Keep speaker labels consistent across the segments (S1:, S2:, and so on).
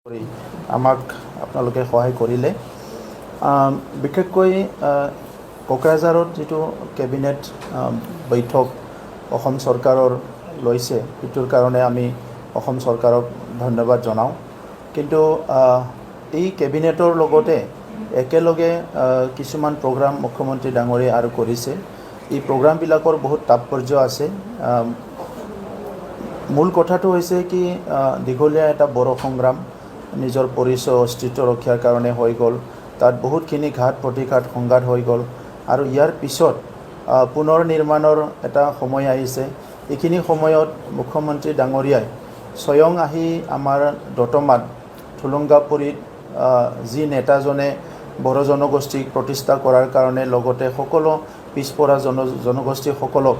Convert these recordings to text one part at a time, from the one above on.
S1: কৰি আমাক আপোনালোকে সহায় কৰিলে বিশেষকৈ কোকৰাঝাৰত যেটো কেবিনেট বৈঠক অসম চৰকাৰৰ লৈছে ইটোৰ কাৰণে আমি অসম চৰকাৰক ধন্যবাদ জনাওঁ কিন্তু এই কেবিনেটৰ লগতে একেলগে কিছুমান প্ৰগ্ৰাম মুখ্যমন্ত্ৰী ডাঙৰীয়া আৰু কৰিছে এই প্ৰগ্ৰামবিলাকৰ বহুত তাৎপৰ্য আছে মূল কথাটো হৈছে কি দীঘলীয়া এটা বড় সংগ্ৰাম নিজৰ পৰিচয় অস্তিত্ব ৰক্ষাৰ কাৰণে হৈ গ'ল তাত বহুতখিনি ঘাত প্ৰতিঘাত সংঘাত হৈ গ'ল আৰু ইয়াৰ পিছত পুনৰ নিৰ্মাণৰ এটা সময় আহিছে এইখিনি সময়ত মুখ্যমন্ত্ৰী ডাঙৰীয়াই স্বয়ং আহি আমাৰ দতমাত থুলুংগাপুৰীত যি নেতাজনে বড় জনগোষ্ঠীক প্ৰতিষ্ঠা কৰাৰ কাৰণে লগতে সকলো পিছপৰা জনগোষ্ঠীসকলক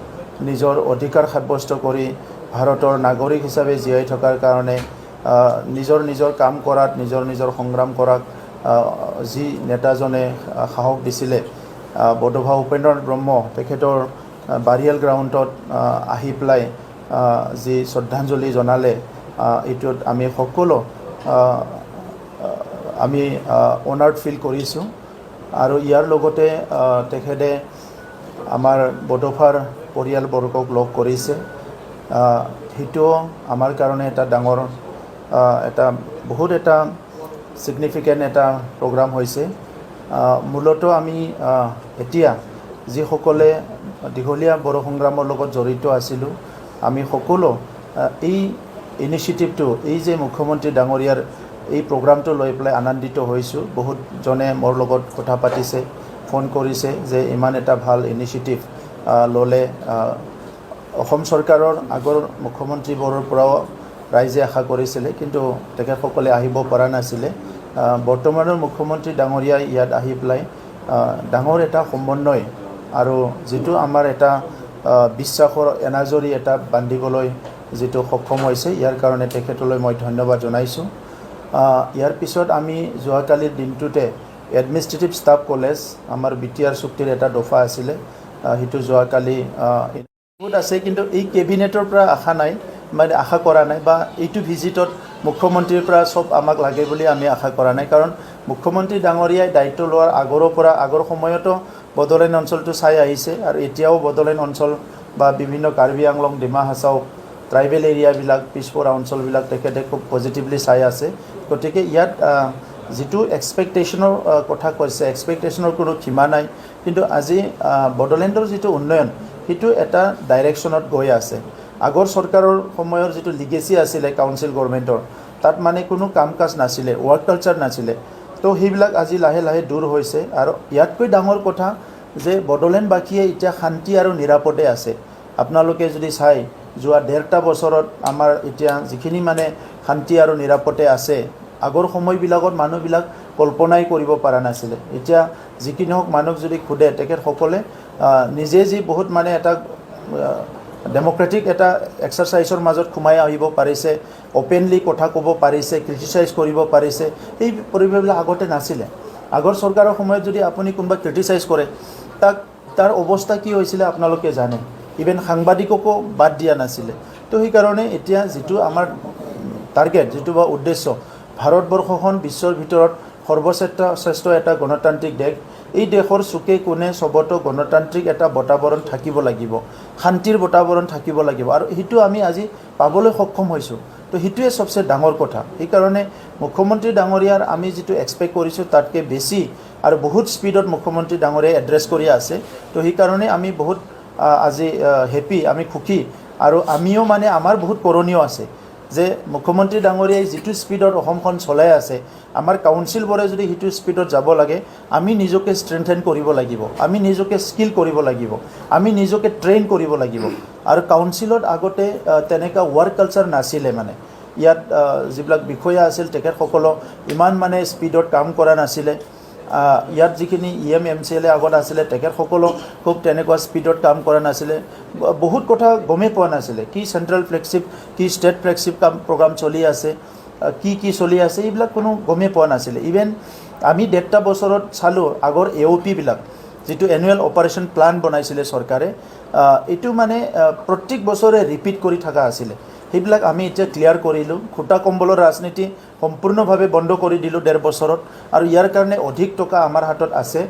S1: নিজৰ অধিকাৰ সাব্যস্ত কৰি ভাৰতৰ নাগৰিক হিচাপে জীয়াই থকাৰ কাৰণে নিজৰ কাম কৰাত নিজৰ সংগ্ৰাম কৰাক যি নেতাজনে সাহস দিছিলে বড়োভাউ উপেন্দ্ৰনাথ ব্ৰহ্ম তেখেতৰ বাৰিয়েল গ্ৰাউণ্ডত আহি পেলাই যি শ্ৰদ্ধাঞ্জলি জনালে এইটোত আমি সকলো আমি অনাৰ্ড ফিল কৰিছোঁ আৰু ইয়াৰ লগতে তেখেতে আমাৰ বড়োভাৰ পৰিয়ালবৰ্গক লগ কৰিছে সেইটো আমাৰ কাৰণে এটা ডাঙৰ এটা বহুত এটা সিগনিফিকেন্ট এটা প্ৰগ্ৰাম হৈছে মূলত আমি এতিয়া যিসকলে দীঘলীয়া বড়ো সংগ্ৰামৰ লগত জড়িত আছিলোঁ আমি সকলো এই ইনিচিয়েটিভটো এই যে মুখ্যমন্ত্ৰী ডাঙৰীয়াৰ এই প্ৰগ্ৰামটো লৈ পেলাই আনন্দিত হৈছোঁ বহুতজনে মোৰ লগত কথা পাতিছে ফোন কৰিছে যে ইমান এটা ভাল ইনিচিয়েটিভ ল'লে অসম চৰকাৰৰ আগৰ মুখ্যমন্ত্ৰীবোৰৰ পৰাও ৰাইজে আশা কৰিছিলে কিন্তু তেখেতসকলে আহিব পৰা নাছিলে বৰ্তমানৰ মুখ্যমন্ত্ৰী ডাঙৰীয়াই ইয়াত আহি পেলাই ডাঙৰ এটা সমন্বয় আৰু যেটো আমাৰ এটা বিশ্বাসৰ এনাজৰি এটা বান্ধিবলৈ যেটো সক্ষম হৈছে ইয়াৰ কাৰণে তেখেতলৈ মই ধন্যবাদ জনাইছোঁ ইয়াৰ পিছত আমি যোৱাকালিৰ দিনটোতে এডমিনিষ্ট্ৰেটিভ ষ্টাফ কলেজ আমাৰ বিটিআৰ চুক্তিৰ এটা দফা আছিলে সেইটো যোৱাকালি বহুত আছে কিন্তু এই কেবিনেটৰ পৰা আশা নাই মানে আশা কৰা নাই বা এইটো ভিজিটত মুখ্যমন্ত্ৰীৰ পৰা সব আমাক লাগে বুলি আমি আশা কৰা নাই কাৰণ মুখ্যমন্ত্ৰী ডাঙৰীয়াই দায়িত্ব লোৱাৰ আগৰ সময়তো বড়োলেণ্ড অঞ্চলটো চাই আহিছে আৰু এতিয়াও বড়োলেণ্ড অঞ্চল বা বিভিন্ন কাৰ্বি আংলং ডিমা হাছাও ট্ৰাইবেল এৰিয়াবিলাক পিছপৰা অঞ্চলবিলাক তেখেতে খুব পজিটিভলি চাই আছে গতিকে ইয়াত যেটো এক্সপেক্টেশ্যনৰ কথা কৈছে এক্সপেক্টেশ্যনৰ কোনো সীমা নাই কিন্তু আজি বড়োলেণ্ডৰ যেটো উন্নয়ন সেইটো এটা ডাইৰেকশ্যনত গৈ আছে আগৰ চৰকাৰৰ সময়ৰ যেটো লিগেসি আছিলে কাউন্সিল গভৰ্ণমেণ্টৰ তাত মানে কোনো কাম কাজ নাছিলে ৱৰ্ক কালচাৰ নাছিলে তো সেইবিলাক আজি লাহে লাহে দূৰ হৈছে আৰু ইয়াতকৈ ডাঙৰ কথা যে বড়োলেণ্ডবাসীয়ে এতিয়া শান্তি আৰু নিৰাপদে আছে আপোনালোকে যদি চাই যোৱা 1.5টা বছৰত আমাৰ এতিয়া যিখিনি মানে শান্তি আৰু নিৰাপদে আছে আগৰ সময়বিলাকত মানুহবিলাক কল্পনাই কৰিব পৰা নাছিলে এতিয়া যিখিনি হওক মানুহ যদি খুদে তেখেতসকলে নিজে যি বহুত মানে এটা ডেমক্ৰেটিক এটা এক্সাৰসাইজৰ মাজত সোমাই আহিব পাৰিছে ওপেনলি কথা ক'ব পাৰিছে ক্ৰিটিসাইজ কৰিব পাৰিছে এই পৰিৱেশবিলাক আগতে নাছিলে আগৰ চৰকাৰৰ সময়ত যদি আপুনি কোনোবা ক্ৰিটিসাইজ কৰে তাৰ অৱস্থা কি হৈছিলে আপোনালোকে জানে ইভেন সাংবাদিককো বাদ দিয়া নাছিলে তো সেই কাৰণে এতিয়া যেটো আমাৰ টাৰ্গেট যেটো বা উদ্দেশ্য ভাৰতবৰ্ষখন বিশ্বৰ ভিতৰত সৰ্বশ্ৰেষ্ঠ এটা গণতান্ত্ৰিক দেশ এই দেশৰ চুকে কোণে সবতো গণতান্ত্ৰিক এটা বাতাবৰণ থাকিব লাগিব শান্তিৰ বাতাবৰণ থাকিব লাগিব আৰু সেইটো আমি আজি পাবলৈ সক্ষম হৈছোঁ তো সেইটোৱে সবচে ডাঙৰ কথা এই কাৰণে মুখ্যমন্ত্ৰী ডাঙৰীয়াৰ আমি যেটো এক্সপেক্ট কৰিছোঁ তাতকে বেছি আৰু বহুত স্পিডত মুখ্যমন্ত্ৰী ডাঙৰীয়াই এড্ৰেছ কৰি আছে তো সেই কাৰণে আমি বহুত আজি হেপি আমি খুকি আৰু আমিও মানে আমাৰ বহুত কৰণীয় আছে যে মুখ্যমন্ত্ৰী ডাঙৰীয়াই যেটো স্পিডত অসমখন চলাই আছে আমাৰ কাউন্সিলবোৰে যদি সেইটো স্পিডত যাব লাগে আমি নিজকে ষ্ট্ৰেংথেন কৰিব লাগিব আমি নিজকে স্কিল কৰিব লাগিব আমি নিজকে ট্ৰেইন কৰিব লাগিব আৰু কাউন্সিলত আগতে তেনেকা ৱৰ্ক কালচাৰ নাছিলে মানে ইয়াত যিবিলাক বিষয়া আছিল তেখেতসকল ইমান মানে স্পিডত কাম কৰা নাছিলে ইয়াত যিখিনি এমচিএলএ আগত আছিলে তেখেতসকল খুব তেনেকুৱা স্পিডত কাম কৰা নাছিলে বহুত কথা গমে পোৱা নাছিলে কি সেন্ট্ৰেল ফ্লেগশিপ কি ষ্টেট ফ্লেগশিপ প্ৰগ্ৰাম চলি আছে কি চলি আছে এইবিলাক কোনো গমে পোৱা নাছিলে ইভেন আমি 1.5টা বছৰত চালো আগৰ এওপি বিলাক যেটো এনুৱেল অপাৰেশ্যন প্লান বনাইছিলে চৰকাৰে এটো মানে প্ৰত্যেক বছৰে ৰিপিট কৰি থকা আছিল সেইবিলাক আমি এতিয়া ক্লিয়াৰ কৰিলোঁ খুটা কম্বলৰ ৰাজনীতি সম্পূৰ্ণভাৱে বন্ধ কৰি দিলোঁ 1.5 বছৰত আৰু ইয়াৰ কাৰণে অধিক টকা আমাৰ হাতত আছে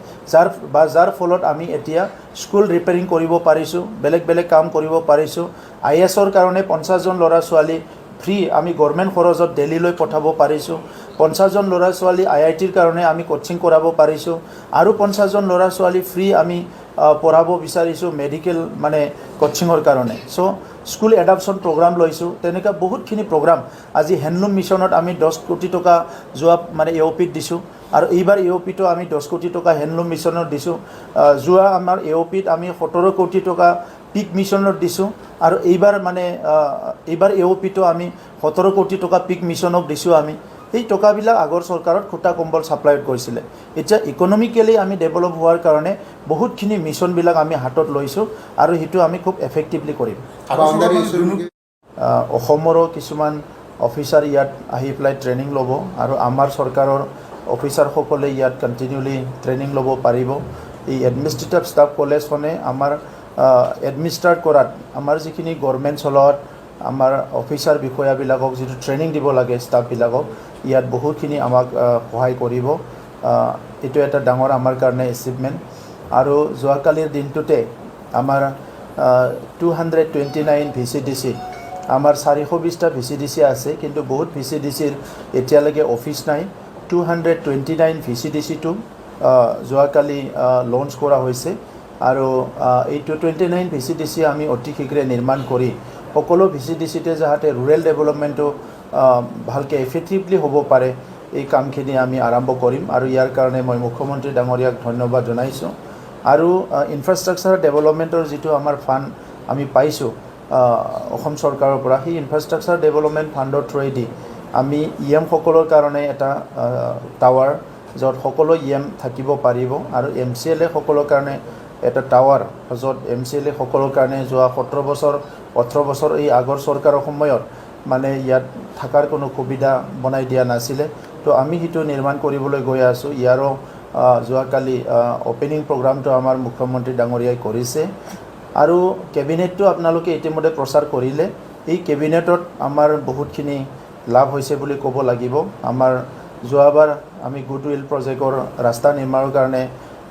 S1: যাৰ ফলত আমি এতিয়া স্কুল ৰিপেয়াৰিং কৰিব পাৰিছোঁ বেলেগ কাম কৰিব পাৰিছোঁ IASৰ কাৰণে 50 জন ল'ৰা ছোৱালী ফ্ৰী আমি গভৰ্ণমেণ্ট খৰচত দিল্লীলৈ পঠাব পাৰিছোঁ 50 জন ল'ৰা ছোৱালী IITৰ কাৰণে আমি কোচিং কৰাব পাৰিছোঁ আৰু 50 জন ল'ৰা ছোৱালী ফ্ৰী আমি পঢ়াব বিচাৰিছোঁ মেডিকেল মানে কোচিঙৰ কাৰণে সো স্কুল এডাপশ্যন প্ৰগ্ৰাম লৈছোঁ তেনেকুৱা বহুতখিনি প্ৰগ্ৰাম আজি হেণ্ডলুম মিছনত আমি 10 কোটি টকা যোৱা মানে AOPত দিছোঁ আৰু এইবাৰ AOPটো আমি 10 কোটি টকা হেণ্ডলুম মিছনত দিছোঁ যোৱা আমাৰ AOPত আমি 17 কোটি টকা পিক মিছনত দিছোঁ আৰু এইবাৰ মানে এইবাৰ AOPটো আমি 17 কোটি টকা পিক মিছনক দিছোঁ আমি এই টকাবিলাক আগৰ চৰকাৰত খুটা কম্বল ছাপ্লাইত গৈছিলে এতিয়া ইকনমিকেলি আমি ডেভেলপ হোৱাৰ কাৰণে বহুতখিনি মিছনবিলাক আমি হাতত লৈছোঁ আৰু সেইটো আমি খুব এফেক্টিভলি কৰিম অসমৰো কিছুমান অফিচাৰ ইয়াত আহি পেলাই ট্ৰেইনিং ল'ব আৰু আমাৰ চৰকাৰৰ অফিচাৰসকলে ইয়াত কণ্টিনিউলি ট্ৰেইনিং ল'ব পাৰিব এই এডমিনিষ্ট্ৰেটিভ ষ্টাফ কলেজখনে আমাৰ এডমিনিষ্ট্ৰেট কৰাত আমাৰ যিখিনি গভৰ্ণমেণ্ট চলোৱাত আমাৰ অফিচাৰ বিষয়াবিলাকক যিটো ট্ৰেইনিং দিব লাগে ষ্টাফবিলাকক ইয়াত বহুতখিনি আমাক সহায় কৰিব এইটো এটা ডাঙৰ আমাৰ কাৰণে এচিভমেণ্ট আৰু যোৱাকালিৰ দিনটোতে আমাৰ 229 VCDC আমাৰ 420টা VCDC আছে কিন্তু বহুত VCDCৰ এতিয়ালৈকে অফিচ নাই 229 VCDCটো যোৱাকালি লঞ্চ কৰা হৈছে আৰু এই 229 VCDC আমি অতি শীঘ্ৰে নিৰ্মাণ কৰি সকলো VCDCতে যাতে ৰুৰেল ডেভেলপমেণ্টটো ভালকৈ এফেক্টিভলি হ'ব পাৰে এই কামখিনি আমি আৰম্ভ কৰিম আৰু ইয়াৰ কাৰণে মই মুখ্যমন্ত্ৰী ডাঙৰীয়াক ধন্যবাদ জনাইছোঁ আৰু ইনফ্ৰাষ্ট্ৰাকচাৰ ডেভেলপমেণ্টৰ যিটো আমাৰ ফাণ্ড আমি পাইছোঁ অসম চৰকাৰৰ পৰা সেই ইনফ্ৰাষ্ট্ৰাকচাৰ ডেভেলপমেণ্ট ফাণ্ডৰ থ্ৰুৱেদি আমি সকলৰ কাৰণে এটা টাৱাৰ য'ত সকলো থাকিব পাৰিব আৰু MCLA সকলৰ কাৰণে এটা টাৱাৰ য'ত MCLA সকলৰ কাৰণে যোৱা 17 বছৰ 18 বছৰ এই আগৰ চৰকাৰৰ সময়ত মানে ইয়াত থাকাৰ কোনো সুবিধা বনাই দিয়া নাছিলে তো আমি সেইটো নিৰ্মাণ কৰিবলৈ গৈ আছোঁ ইয়াৰো যোৱাকালি অপেনিং প্ৰগ্ৰামটো আমাৰ মুখ্যমন্ত্ৰী ডাঙৰীয়াই কৰিছে আৰু কেবিনেটটো আপোনালোকে ইতিমধ্যে প্ৰচাৰ কৰিলে এই কেবিনেটত আমাৰ বহুতখিনি লাভ হৈছে বুলি ক'ব লাগিব আমাৰ যোৱাবাৰ আমি গুডউইল প্ৰজেক্টৰ ৰাস্তা নিৰ্মাণৰ কাৰণে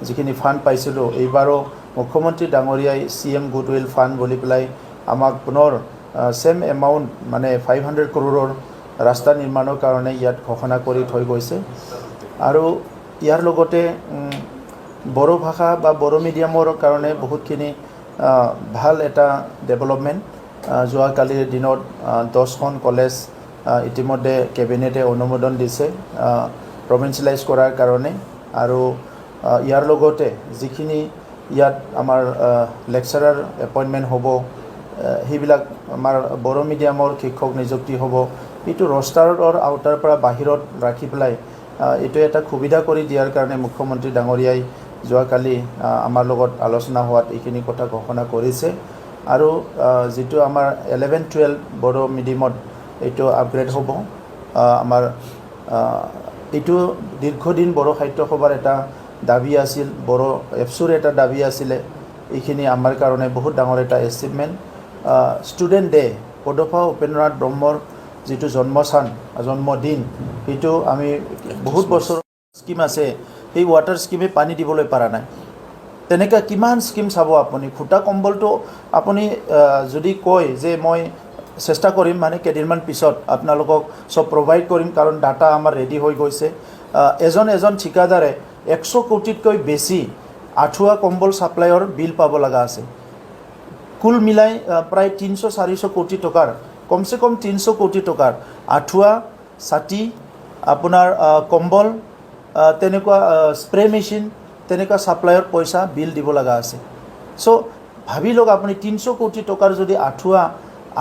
S1: যিখিনি ফাণ্ড পাইছিলোঁ এইবাৰো মুখ্যমন্ত্ৰী ডাঙৰীয়াই CM গুডউইল ফাণ্ড বুলি পেলাই আমাক পুনৰ সেম এমাউণ্ট মানে 500 কৰোৰৰ ৰাস্তা নিৰ্মাণৰ কাৰণে ইয়াত ঘোষণা কৰি থৈ গৈছে আৰু ইয়াৰ লগতে বড়ো ভাষা বা বড়ো মিডিয়ামৰ কাৰণে বহুতখিনি ভাল এটা ডেভেলপমেণ্ট যোৱাকালিৰ দিনত 10খন কলেজ ইতিমধ্যে কেবিনেটে অনুমোদন দিছে প্ৰভিন্সিয়েলাইজ কৰাৰ কাৰণে আৰু ইয়াৰ লগতে যিখিনি ইয়াত আমাৰ লেকচাৰাৰ এপইণ্টমেণ্ট হ'ব সেইবিলাক আমাৰ বড়ো মিডিয়ামৰ শিক্ষক নিযুক্তি হ'ব এইটো ৰষ্টাৰৰ আউটাৰ পৰা বাহিৰত ৰাখি পেলাই এইটো এটা সুবিধা কৰি দিয়াৰ কাৰণে মুখ্যমন্ত্ৰী ডাঙৰীয়াই যোৱাকালি আমাৰ লগত আলোচনা হোৱাত এইখিনি কথা ঘোষণা কৰিছে আৰু যিটো আমাৰ 11-12 বড়ো মিডিয়ামত এইটো আপগ্ৰেড হ'ব আমাৰ এইটো দীৰ্ঘদিন বড়ো সাহিত্য সভাৰ এটা দাবী আছিল বড়ো এপছুৰ এটা দাবী আছিলে এইখিনি আমাৰ কাৰণে বহুত ডাঙৰ এটা achievement student day Bodofa Upendranath ব্ৰহ্মৰ যিটো জন্মদিন সেইটো আমি বহুত বছৰ স্কিম আছে এই ৱাটাৰ স্কিমে পানী দিবলৈ পৰা নাই তেনেকুৱা কিমান স্কিম চাব আপুনি খুটা কম্বলটো আপুনি যদি কয় যে মই চেষ্টা কৰিম মানে কেইদিনমান পিছত আপোনালোকক সব প্ৰভাইড কৰিম কাৰণ ডাটা আমাৰ ৰেডি হৈ গৈছে এজন ঠিকাদাৰে 100 কোটিতকৈ বেছি আঁঠুৱা কম্বল ছাপ্লাইৰ বিল পাব লগা আছে কুল মিলাই প্ৰায় 300-400 কোটি টকাৰ কমসে কম 300 কোটি টকাৰ আঁঠুৱা ছাতি আপোনাৰ কম্বল তেনেকুৱা স্প্ৰে মেচিন তেনেকুৱা ছাপ্লাইৰ পইচা বিল দিব লগা আছে সো ভাবি লওক আপুনি 300 কোটি টকাৰ যদি আঁঠুৱা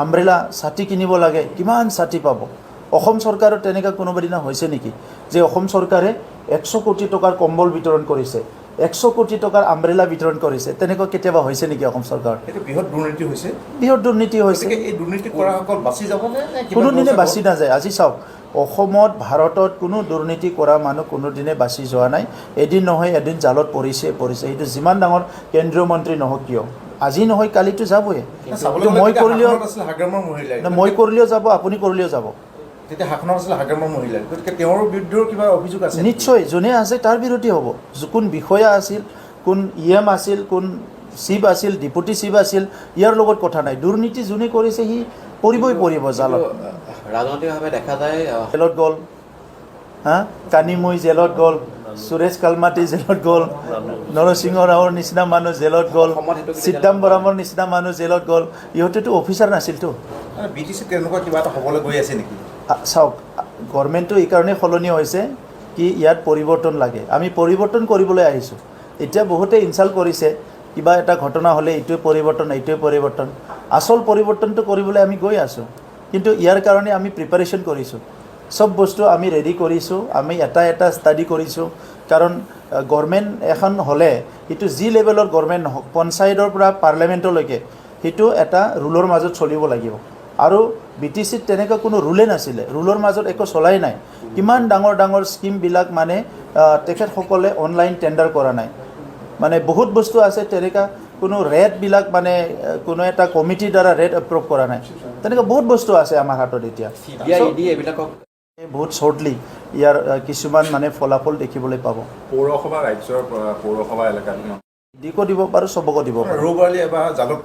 S1: আমব্ৰেলা ছাতি কিনিব লাগে কিমান ছাতি পাব অসম চৰকাৰৰ তেনেকুৱা কোনোবা দিনা হৈছে নেকি যে অসম চৰকাৰে 100 কোটি টকাৰ কম্বল বিতৰণ কৰিছে 100 কোটি টকাৰ আমব্ৰেলা বিতৰণ কৰিছে তেনেকুৱা কেতিয়াবা হৈছে নেকি অসম চৰকাৰ
S2: এটা বৃহৎ দুৰ্নীতি হৈছে
S1: এই
S2: দুৰ্নীতি কৰাসকল বাছি যাব নে
S1: কোনোদিনে বাছি নাযায় আজি চাওক অসমত ভাৰতত কোনো দুৰ্নীতি কৰা মানুহ কোনোদিনে বাছি যোৱা নাই এদিন নহয় এদিন জালত পৰিছে সেইটো যিমান ডাঙৰ কেন্দ্ৰীয় মন্ত্ৰী নহওক কিয় আজি নহয় কালিতো যাবই মই কৰিলেও যাব আপুনি কৰিলেও যাব
S2: তেতিয়া শাসনত আছিলে হাগ্ৰামৰ মহিলা, গতিকে তেওঁৰ বিৰুদ্ধেও কিবা অভিযোগ আছে?
S1: নিশ্চয় যোনে আছে তাৰ বিৰোধী হ'ব। কোন বিষয়া আছিল, কোন EM আছিল, কোন চিফ আছিল, ডেপুটি চিফ আছিল, ইয়াৰ লগত কথা নাই। দুৰ্নীতি যোনে কৰিছে সি পৰিব জালত।
S3: ৰাজনৈতিকভাৱে দেখা যায়
S1: জেলত গ'ল, কানিমুই জেলত গ'ল, সুৰেশ কালমাটি জেলত গ'ল, নৰসিংহ ৰাওৰ নিচিনা মানুহ জেলত গ'ল, চিদাম্বৰমৰ নিচিনা মানুহ জেলত গ'ল। ইহঁতেতো অফিচাৰ নাছিলতো।
S2: BTC তেনেকুৱা কিবা এটা হ'বলৈ গৈ আছে নেকি?
S1: চাওক, গভৰ্ণমেণ্টটো এইকাৰণে সলনি হৈছে কি ইয়াত পৰিৱৰ্তন লাগে। আমি পৰিৱৰ্তন কৰিবলৈ আহিছোঁ। এতিয়া বহুতে ইনচাল্ট কৰিছে, কিবা এটা ঘটনা হ'লে এইটোৱে পৰিৱৰ্তন। আচল পৰিৱৰ্তনটো কৰিবলৈ আমি গৈ আছোঁ, কিন্তু ইয়াৰ কাৰণে আমি প্ৰিপাৰেশ্যন কৰিছোঁ। চব বস্তু আমি ৰেডি কৰিছোঁ, আমি এটা ষ্টাডি কৰিছোঁ। কাৰণ গভৰ্ণমেণ্ট এখন হ'লে সেইটো যি লেভেলৰ গভৰ্ণমেণ্ট নহওক, পঞ্চায়তৰ পৰা পাৰ্লিয়ামেণ্টলৈকে, সেইটো এটা ৰুলৰ মাজত চলিব লাগিব। আৰু BTCত তেনেকুৱা কোনো ৰুলে নাছিলে, ৰুলৰ মাজত একো চলাই নাই। কিমান ডাঙৰ স্কিমবিলাক মানে তেখেতসকলে অনলাইন টেণ্ডাৰ কৰা নাই। মানে বহুত বস্তু আছে তেনেকুৱা, কোনো ৰেটবিলাক মানে কোনো এটা কমিটিৰ দ্বাৰা ৰেট এপ্ৰুভ কৰা নাই। তেনেকুৱা বহুত বস্তু আছে আমাৰ হাতত এতিয়া।
S3: এইবিলাকক
S1: বহুত শ্বৰ্টলি ইয়াৰ কিছুমান মানে ফলাফল দেখিবলৈ পাব।
S4: পৌৰসভা ৰাজ্যৰ পৌৰসভা এলেকাত
S1: দিকো দিব পাৰোঁ, চবকো দিব পাৰোঁ।
S2: ৰৌবালি এবাৰ জালত